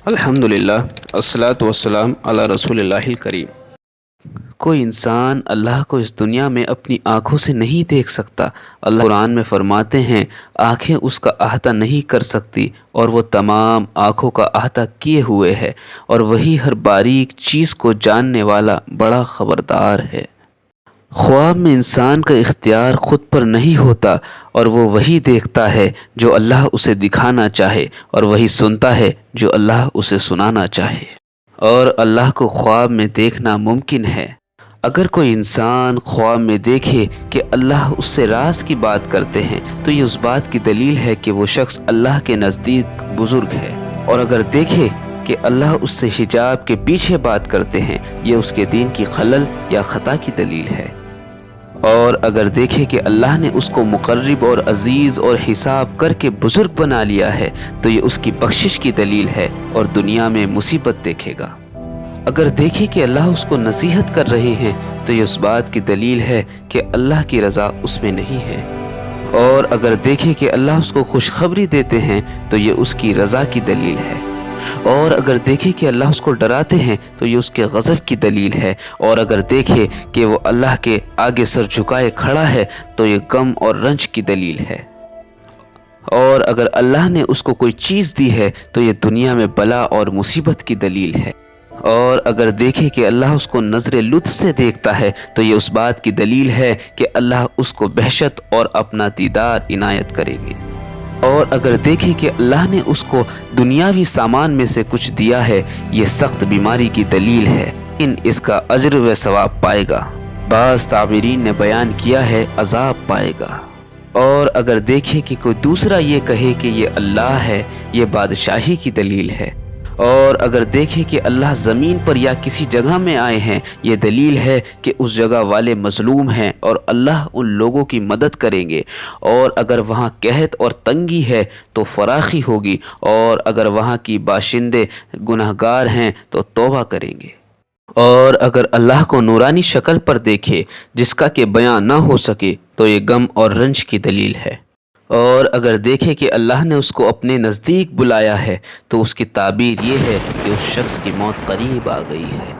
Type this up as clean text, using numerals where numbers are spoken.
الحمدللہ الصلاۃ والسلام علی رسول اللہ الکریم۔ کوئی انسان اللہ کو اس دنیا میں اپنی آنکھوں سے نہیں دیکھ سکتا۔ اللہ قرآن میں فرماتے ہیں آنکھیں اس کا احاطہ نہیں کر سکتی اور وہ تمام آنکھوں کا احاطہ کیے ہوئے ہے، اور وہی ہر باریک چیز کو جاننے والا بڑا خبردار ہے۔ خواب میں انسان کا اختیار خود پر نہیں ہوتا، اور وہ وہی دیکھتا ہے جو اللہ اسے دکھانا چاہے، اور وہی سنتا ہے جو اللہ اسے سنانا چاہے، اور اللہ کو خواب میں دیکھنا ممکن ہے۔ اگر کوئی انسان خواب میں دیکھے کہ اللہ اس سے راز کی بات کرتے ہیں تو یہ اس بات کی دلیل ہے کہ وہ شخص اللہ کے نزدیک بزرگ ہے، اور اگر دیکھے کہ اللہ اس سے حجاب کے پیچھے بات کرتے ہیں یہ اس کے دین کی خلل یا خطا کی دلیل ہے، اور اگر دیکھے کہ اللہ نے اس کو مقرب اور عزیز اور حساب کر کے بزرگ بنا لیا ہے تو یہ اس کی بخشش کی دلیل ہے اور دنیا میں مصیبت دیکھے گا۔ اگر دیکھے کہ اللہ اس کو نصیحت کر رہے ہیں تو یہ اس بات کی دلیل ہے کہ اللہ کی رضا اس میں نہیں ہے، اور اگر دیکھے کہ اللہ اس کو خوشخبری دیتے ہیں تو یہ اس کی رضا کی دلیل ہے، اور اگر دیکھے کہ اللہ اس کو ڈراتے ہیں تو یہ اس کے غضب کی دلیل ہے، اور اگر دیکھے کہ وہ اللہ کے آگے سر جھکائے کھڑا ہے تو یہ غم اور رنج کی دلیل ہے، اور اگر اللہ نے اس کو کوئی چیز دی ہے تو یہ دنیا میں بلا اور مصیبت کی دلیل ہے، اور اگر دیکھے کہ اللہ اس کو نظر لطف سے دیکھتا ہے تو یہ اس بات کی دلیل ہے کہ اللہ اس کو بہشت اور اپنا دیدار عنایت کرے گی، اور اگر دیکھے کہ اللہ نے اس کو دنیاوی سامان میں سے کچھ دیا ہے یہ سخت بیماری کی دلیل ہے، لیکن اس کا اجر و ثواب پائے گا۔ بعض تعبیرین نے بیان کیا ہے عذاب پائے گا۔ اور اگر دیکھے کہ کوئی دوسرا یہ کہے کہ یہ اللہ ہے یہ بادشاہی کی دلیل ہے، اور اگر دیکھے کہ اللہ زمین پر یا کسی جگہ میں آئے ہیں یہ دلیل ہے کہ اس جگہ والے مظلوم ہیں اور اللہ ان لوگوں کی مدد کریں گے، اور اگر وہاں قحط اور تنگی ہے تو فراخی ہوگی، اور اگر وہاں کی باشندے گنہگار ہیں تو توبہ کریں گے، اور اگر اللہ کو نورانی شکل پر دیکھے جس کا کہ بیان نہ ہو سکے تو یہ غم اور رنج کی دلیل ہے، اور اگر دیکھے کہ اللہ نے اس کو اپنے نزدیک بلایا ہے تو اس کی تعبیر یہ ہے کہ اس شخص کی موت قریب آ گئی ہے۔